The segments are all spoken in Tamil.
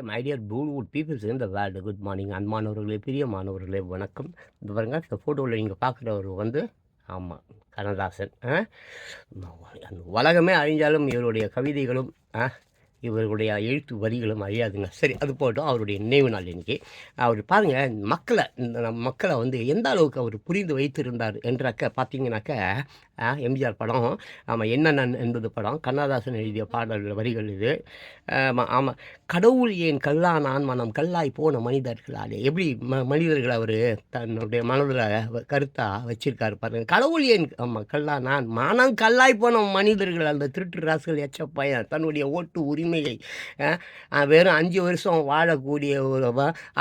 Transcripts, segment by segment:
மை டியர் பூல்வுட் peoples in the world good morning அன்பானவர்களே, பிரியமானவர்களே வணக்கம். இந்த பாருங்க, இந்த ஃபோட்டோவில் நீங்கள் பார்க்குறவர் வந்து ஆமாம் கண்ணதாசன். அந்த உலகமே அழிஞ்சாலும் இவருடைய கவிதைகளும் இவர்களுடைய எழுத்து வரிகளும் அழியாதுங்க. சரி, அது போட்டோம். அவருடைய நினைவு நாள் இன்னைக்கு. அவர் பாருங்கள், நம்ம மக்களை வந்து எந்த அளவுக்கு அவர் புரிந்து வைத்திருந்தார் என்றாக்க பார்த்தீங்கன்னாக்க, எம்ஜிஆர் படம், ஆமாம் என்ன என்பது படம், கண்ணதாசன் எழுதிய பாடல் வரிகள் இது. ஆமாம், கடவுள் ஏன் கல்லானான் மனம் கல்லாய் போன மனிதர்களாலே, எப்படி மனிதர்கள் அவர் தன்னுடைய மனதில் கருத்தாக வச்சிருக்காரு பாருங்க. கடவுள் ஏன் கல்லானான் மனம் கல்லாய் போன மனிதர்கள், அந்த திருட்டு ராசுகள் எச்ச பையன் தன்னுடைய ஓட்டு உரிமையை வெறும் 5 வருஷம் வாழக்கூடிய ஒரு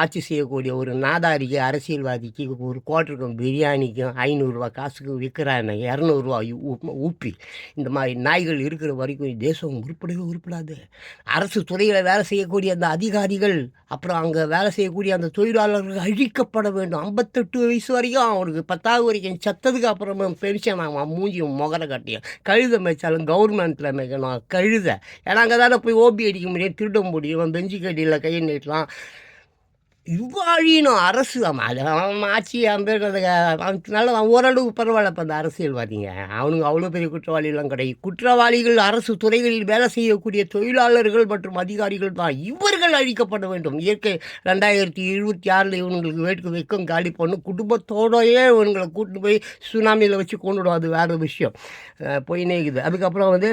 ஆட்சி செய்யக்கூடிய ஒரு நாதாரிக்கு, அரசியல்வாதிக்கு ஒரு குவார்ட்டருக்கும் பிரியாணிக்கும் 500 ரூபா காசுக்கு விற்கிறாங்க, 200 ரூபா ஊப்பி. இந்த மாதிரி நாய்கள் இருக்கிற வரைக்கும் தேசம் உருப்படவே உருப்படாது. அரசு துறையில் வேலை செய்யக்கூடிய அந்த அதிகாரிகள், அப்புறம் அங்கே வேலை செய்யக்கூடிய அந்த தொழிலாளர்கள் அழிக்கப்பட வேண்டும். 58 வயசு வரைக்கும் அவனுக்கு 10வது வரைக்கும் செத்ததுக்கு அப்புறமா பென்ஷன் ஆகும். மூஞ்சியும் முகர கட்டியும் கழுத மேய்ச்சாலும் கவர்மெண்ட்டில் மேய்க்கணும் கழுத. ஏன்னா அங்கே தானே போய் ஓபி அடிக்க முடியும், திருட முடியும், பெஞ்சு கட்டியில் கையை நீட்டலாம். இவ்வாழினும் அரசு ஆட்சி நல்ல ஓரளவுக்கு பரவாயில்ல. இப்போ அந்த அரசியல்வாதிங்க அவனுங்க அவ்வளோ பெரிய குற்றவாளிகள்லாம் கிடையாது. குற்றவாளிகள் அரசு துறைகளில் வேலை செய்யக்கூடிய தொழிலாளர்கள் மற்றும் அதிகாரிகள் தான். இவர்கள் அழிக்கப்பட வேண்டும். இயற்கை 2026 இவங்களுக்கு வெக்கம் காலி பண்ணும். குடும்பத்தோடையே இவங்களை கூட்டு போய் சுனாமியில் வச்சு கொண்டுடும். அது வேறு விஷயம் போயினே இருக்குது. அதுக்கப்புறம் வந்து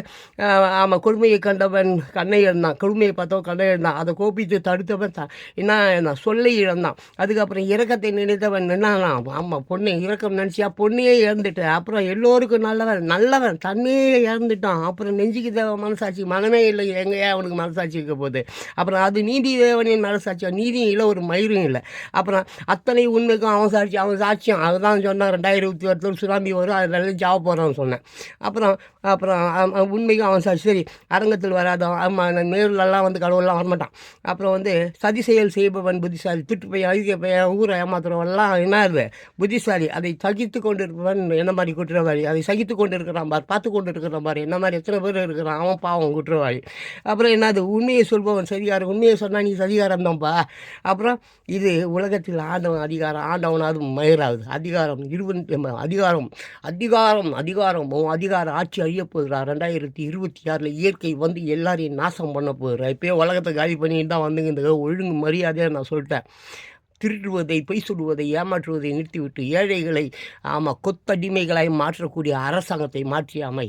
ஆமாம், கொடுமையை கண்டவன் கண்ணை இருந்தான், கொடுமையை பார்த்தவன் கண்ணை இருந்தான், அதை கோபித்து தடுத்தவன் என்ன சொல்ல இழந்தான். அதுக்கப்புறம் இரக்கத்தை நினைத்தவன் என்னன்னா, ஆமாம் பொண்ணு இரக்கம் நினச்சியா பொண்ணையே இழந்துட்டு, அப்புறம் எல்லோருக்கும் நல்லவன் தன்னையே இழந்துட்டான். அப்புறம் நெஞ்சுக்கு தேவை மனசாட்சி, மனமே இல்லை, எங்கேயா அவனுக்கு மனசாட்சி இருக்க போகுது. அப்புறம் அது நீதி தேவனின் மனசாட்சியா, நீதியும் இல்லை ஒரு மயிரும் இல்லை. அப்புறம் அத்தனை உண்மைக்கும் அவன் சாட்சியம் அதுதான் சொன்னான். 2028 சுனாமி வரும், அதில் ஜாவ போகிறான்னு சொன்னேன். அப்புறம் உண்மைக்கும் அவன் சாட்சி. சரி, அரங்கத்தில் வராதவன், ஆமாம் நேரிலெல்லாம் வந்து கடவுள்லாம் வரமாட்டான். அப்புறம் வந்து சதி செயல் செய்பவன் புத்திசாலி, திட்டு பையன் அழுக பையன் ஊரை ஏமாத்துறவெல்லாம் என்ன இருக்குது புத்திசாலி. அதை சகித்து கொண்டு இருப்பவன் என்ன மாதிரி குற்றவாளி, அதை சகித்து கொண்டு இருக்கிறான் பார், பார்த்து கொண்டு இருக்கிறான் பார், என்ன மாதிரி எத்தனை பேர் இருக்கிறான், அவன் பாவம் குற்றவாளி. அப்புறம் என்னது உண்மையை சொல்பவன் சரிகாரம், உண்மையை சொன்னால் நீ சதிகாரம் தான்ப்பா. அப்புறம் இது உலகத்தில் ஆண்டவன் அதிகாரம், ஆண்டவனாவது மயிராகுது அதிகாரம். அதிகார ஆட்சி அழிய போகிறார். 2026 இயற்கை வந்து எல்லாரையும் நாசம் பண்ண போகிறார். இப்போயே உலகத்தை காலி பண்ணிட்டு தான் வந்துங்க. இந்த ஒழுங்கு மரியாதையாக நான் சொல்லிட்டேன். திருடுவதை, பொய் சொல்லுவதை, ஏமாற்றுவதை நிறுத்திவிட்டு ஏழைகளை கொத்தடிமைகளாய் மாற்றக்கூடிய அரசாங்கத்தை மாற்றி அமை.